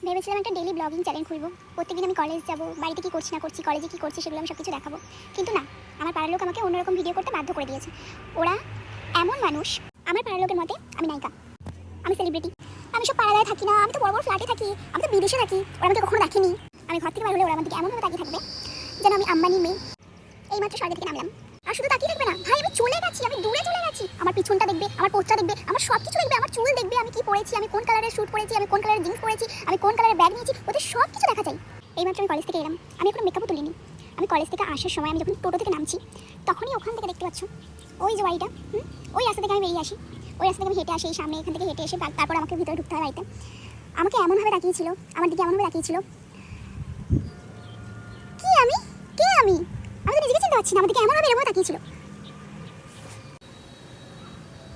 ভেবেছিলাম একটা daily blogging channel খুলবো। প্রত্যেকদিন আমি কলেজ যাব, বাড়িতে কী করছি না করছি, কলেজে কী করছি সেগুলো আমি সব কিছু দেখাবো। কিন্তু না, আমার পাড়ার লোক আমাকে অন্যরকম ভিডিও করতে বাধ্য করে দিয়েছে। ওরা এমন মানুষ, আমার পাড়ার লোকের মতে আমি নায়িকা, আমি সেলিব্রিটি। আমি সব পাড়ায় থাকি না, আমি তো বড় বড় ফ্ল্যাটে থাকি, আমি তো বিদেশে থাকি। ওরা আমাকে কখনো দেখেনি। আমি ঘর থেকে বার হলে ওরা আমাকে এমনভাবে তাকিয়ে থাকবে যেন আমি আম্বানির মেয়ে। এইমাত্র স্বর্গ থেকে নামলাম, আর শুধু তাকিয়ে থাকবে না ভাই, আমি চলে গেছি, আমি দূরে চলে গেছি। আমার পিছনটা দেখবে, আমার পোস্টটা দেখবে, আমার সব কিছু দেখবে, আমার চুল দেখবে, আমি কি পরেছি, আমি কোন কালারের স্যুট পরেছি, আমি কোন কালারের জিন্স পরেছি, আমি কোন কালারের ব্যাগ নিয়েছি, ওদের সব কিছু দেখা যায়। এইমাত্র আমি কলেজ থেকে এলাম, আমি এখন মেকআপও তুলিনি। আমি কলেজ থেকে আসার সময় আমি যখন টোটো থেকে নামছি, তখনই ওখান থেকে দেখতে পাচ্ছ ওই যে বাড়িটা, ওই রাস্তা থেকে আমি বেরিয়ে আসি। ওই রাস্তা থেকে আমি হেঁটে আসি, এই সামনে এখান থেকে হেঁটে এসে তারপর আমাকে ভিতরে ঢুকতে হয় বাড়িতে। আমাকে এমনভাবে তাকিয়েছিল, আমার দিকে এমনভাবে তাকিয়েছিল। কি আমি, কে আমি আমি তো নিজেকে চিনতে পারছি না। আমার দিকে এমনভাবে এরকম তাকিয়েছিল,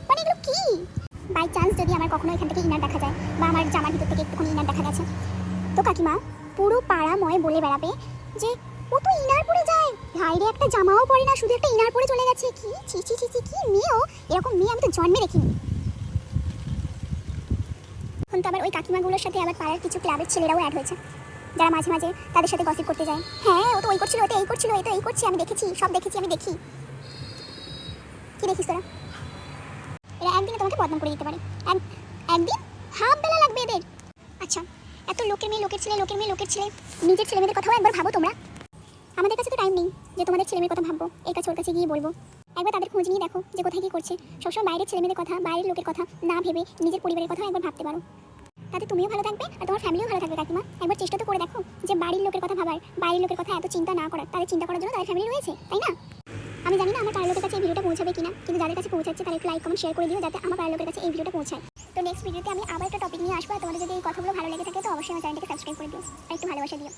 মানে এগুলো কি? বাই চান্স যদি আমার কখনো এখান থেকে ইনার দেখা যায় বা আমার জামার ভিতর থেকে একটুখানি ইনার দেখা গেছে, তো কাকিমা পুরো পাড়াময় বলে বেড়াবে যে ও তো ইনার পরে যায়, ভাইরে একটা জামাও পরে না, শুধু একটা ইনার পরে চলে গেছে। কি ছি ছি ছি ছি, কি মেয়েও, এরকম মেয়ে আমি তো জন্মে দেখিনি। এখন তো আবার ওই কাকিমাগুলোর সাথে আবার পাড়ার কিছু ক্লাবের ছেলেরাও অ্যাড হয়েছে, যারা মাঝে মাঝে তাদের সাথে গসিপ করতে যায়। হ্যাঁ, ও তো ওই করছিল, ও তো এই করছিল, এই তো এই করছি, আমি দেখেছি, সব দেখেছি, আমি দেখি। কি দেখিস তোরা? এরা একদিনে তোমাকে বদনাম করে দিতে পারে, একদিন হাফ বেলা লাগবে এদের। আচ্ছা, এত লোকের মেয়ে, লোকের ছেলে, লোকের মেয়ে, লোকের ছেলে, নিজের ছেলে মেয়েদের কথাও একবার ভাবো তোমরা। আমাদের কাছে তো টাইম নেই যে তোমাদের ছেলে মেয়ের কথা ভাববো, এর কাছে ওর কাছে গিয়ে বলবো। একবার তাদের খোঁজ নিয়ে দেখো যে কোথায় কী করছে। সবসময় বাইরের ছেলে মেয়েদের কথা, বাইরের লোকের কথা না ভেবে নিজের পরিবারের কথা একবার ভাবতে পারো। তাতে তুমিও ভালো থাকবে আর তোমার ফ্যামিলিও ভালো থাকবে। কাকিমা একবার চেষ্টা তো করে দেখো যে বাড়ির লোকের কথা ভাবার, বাইরের লোকের কথা এত চিন্তা না করার। তাদের চিন্তা করার জন্য তাদের ফ্যামিলি রয়েছে, তাই না? আমি জানি না আমার পাড়ার লোকের কাছে এই ভিডিওটা পৌঁছাবে কিনা, কিন্তু যাদের কাছে পৌঁছাচ্ছে তারা একটু লাইক কমেন্ট শেয়ার করে দিও, যাতে আমার পাড়ার লোকের কাছে এই ভিডিওটা পৌঁছায়। তো নেক্সট ভিডিওতে আমি আবার একটা টপিক নিয়ে আসবো। আর তোমাদের যদি এই কথাগুলো ভালো লেগে থাকে তো অবশ্যই আমার চ্যানেলটাকে সাবস্ক্রাইব করে দিও আর একটু ভালোবাসা দিও।